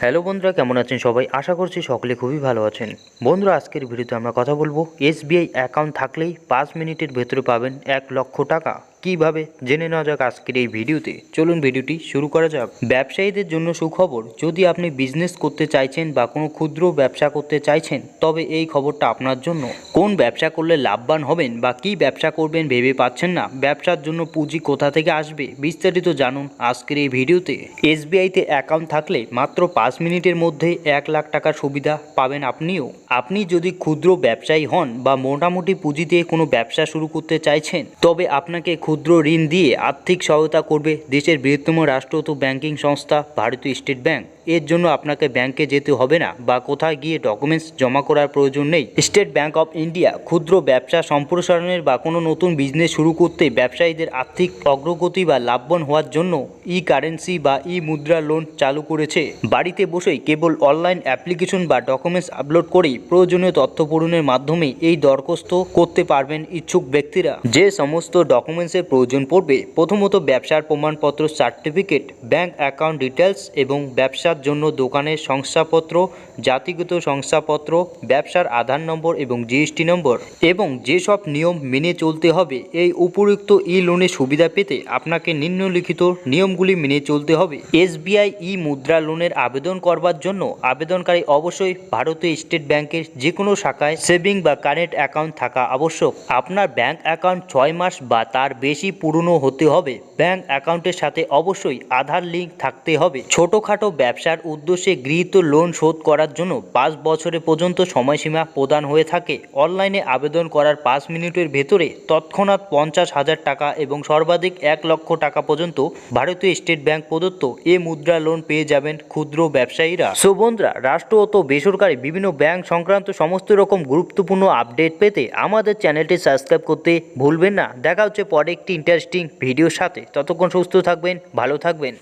Hello বন্ধুরা, কেমন আছেন সবাই? আশা করছি সকলে খুবই ভালো আছেন। বন্ধুরা, আজকের ভিডিওতে আমরা কথা বলবো এসবিআই অ্যাকাউন্ট থাকলেই 5 মিনিটের ভেতরে পাবেন 1 লক্ষ টাকা। কিভাবে জেনে নেওয়া যাক আজকের এই ভিডিওতে। চলুন ভিডিওটি শুরু করা যাক। ব্যবসায়ীদের জন্য সুখবর, যদি আপনি বিজনেস করতে চাইছেন বা কোনো ক্ষুদ্র ব্যবসা করতে চাইছেন তবে এই খবরটা আপনার জন্য। কোন ব্যবসা করলে লাভবান হবেন বা কি ব্যবসা করবেন ভেবে পাচ্ছেন না, ব্যবসার জন্য পুঁজি কোথা থেকে আসবে, বিস্তারিত জানুন আজকের এই ভিডিওতে। এসবিআইতে অ্যাকাউন্ট থাকলে মাত্র 5 মিনিটের মধ্যে 1 লাখ টাকার সুবিধা পাবেন আপনিও। আপনি যদি ক্ষুদ্র ব্যবসায়ী হন বা মোটামুটি পুঁজি দিয়ে কোনো ব্যবসা শুরু করতে চাইছেন তবে আপনাকে ক্ষুদ্র ঋণ দিয়ে আর্থিক সহায়তা করবে দেশের বৃহত্তম রাষ্ট্রায়ত্ত ব্যাংকিং সংস্থা ভারতীয় স্টেট ব্যাংক। এর জন্য আপনাকে ব্যাংকে যেতে হবে না বা কোথায় গিয়ে ডকুমেন্টস জমা করার প্রয়োজন নেই। স্টেট ব্যাংক অফ ইন্ডিয়া ক্ষুদ্র ব্যবসা সম্প্রসারণের বা কোনো নতুন বিজনেস শুরু করতে ব্যবসায়ীদের আর্থিক অগ্রগতি বা লাভবান হওয়ার জন্য ই কারেন্সি বা ই মুদ্রা লোন চালু করেছে। বাড়িতে বসেই কেবল অনলাইন অ্যাপ্লিকেশন বা ডকুমেন্টস আপলোড করেই প্রয়োজনীয় তথ্য পূরণের মাধ্যমে এই দরখাস্ত করতে পারবেন ইচ্ছুক ব্যক্তিরা। যে সমস্ত ডকুমেন্টসের প্রয়োজন পড়বে: প্রথমত ব্যবসার প্রমাণপত্র সার্টিফিকেট, ব্যাংক অ্যাকাউন্ট ডিটেলস এবং ব্যবসার জন্য দোকানের শংসাপত্র, জাতিগত শংসাপত্র, ব্যবসার আধার নম্বর এবং জিএসটি নম্বর। এবং যেসব নিয়ম মেনে চলতে হবে এই উপযুক্ত ই লোনের সুবিধা পেতে আপনাকে নিম্নলিখিত নিয়মগুলি মেনে চলতে হবে। এসবিআই ই মুদ্রা লোনের আবেদন করবার জন্য আবেদনকারী অবশ্যই ভারতীয় স্টেট ব্যাংকের যে কোনো শাখায় সেভিং বা কারেন্ট অ্যাকাউন্ট থাকা আবশ্যক। আপনার ব্যাংক অ্যাকাউন্ট 6 মাস বা তার বেশি পুরনো হতে হবে। ব্যাংক অ্যাকাউন্টের সাথে অবশ্যই আধার লিঙ্ক থাকতে হবে। ছোটোখাটো ব্যবসার উদ্দেশ্যে গৃহীত লোন শোধ করার জন্য 5 বছরের পর্যন্ত সময়সীমা প্রদান হয়ে থাকে। অনলাইনে আবেদন করার 5 মিনিটের ভেতরে তৎক্ষণাৎ 50,000 টাকা এবং সর্বাধিক 1 লক্ষ টাকা পর্যন্ত ভারতীয় স্টেট ব্যাংক প্রদত্ত এ মুদ্রা লোন পেয়ে যাবেন ক্ষুদ্র ব্যবসায়ীরা। সো বন্ধুরা, রাষ্ট্র ও বেসরকারি বিভিন্ন ব্যাংক সংক্রান্ত সমস্ত রকম গুরুত্বপূর্ণ আপডেট পেতে আমাদের চ্যানেলটি সাবস্ক্রাইব করতে ভুলবেন না। দেখা হচ্ছে পরে একটি ইন্টারেস্টিং ভিডিওর সাথে। ততক্ষণ সুস্থ থাকবেন, ভালো থাকবেন।